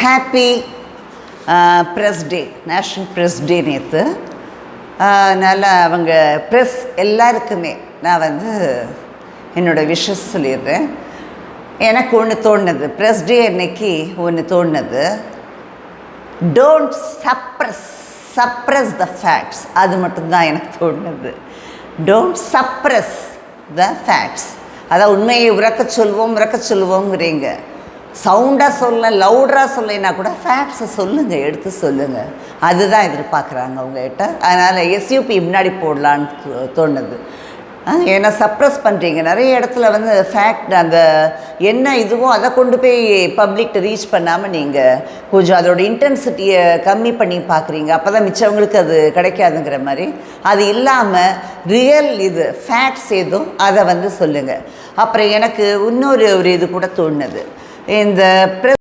Happy press டே, national press டே நேற்று. அதனால் அவங்க ப்ரெஸ் எல்லாருக்குமே நான் வந்து என்னோடய விஷஸ் சொல்லிடுறேன். எனக்கு ஒன்று தோணுது, ப்ரெஸ் டே அன்னைக்கு ஒன்று தோணுது, டோன்ட் சப்ரஸ் த ஃபேக்ட்ஸ். அது மட்டும்தான் எனக்கு தோணுது. Don't suppress the facts. அதான் உண்மையை உறக்க சொல்லுவோங்கிறீங்க. சவுண்டாக சொல்ல, லவுடாக சொல்லினா கூட ஃபேக்ட்ஸை சொல்லுங்கள், எடுத்து சொல்லுங்கள். அதுதான் எதிர்பார்க்குறாங்க அவங்ககிட்ட. அதனால் எஸ்யூபி முன்னாடி போடலான்னு தோணுது. ஏன்னா சப்ரஸ் பண்ணுறீங்க. நிறைய இடத்துல வந்து ஃபேக்ட் அந்த என்ன இதுவோ அதை கொண்டு போய் பப்ளிக்கிட்ட ரீச் பண்ணாமல் நீங்கள் கொஞ்சம் அதோட இன்டென்சிட்டியை கம்மி பண்ணி பார்க்குறீங்க. அப்போ தான் மிச்சவங்களுக்கு அது கிடைக்காதுங்கிற மாதிரி. அது இல்லாமல் ரியல் இது ஃபேக்ட்ஸ் ஏதோ அதை வந்து சொல்லுங்கள். அப்புறம் எனக்கு இன்னொரு இது கூட தோணுது, இந்த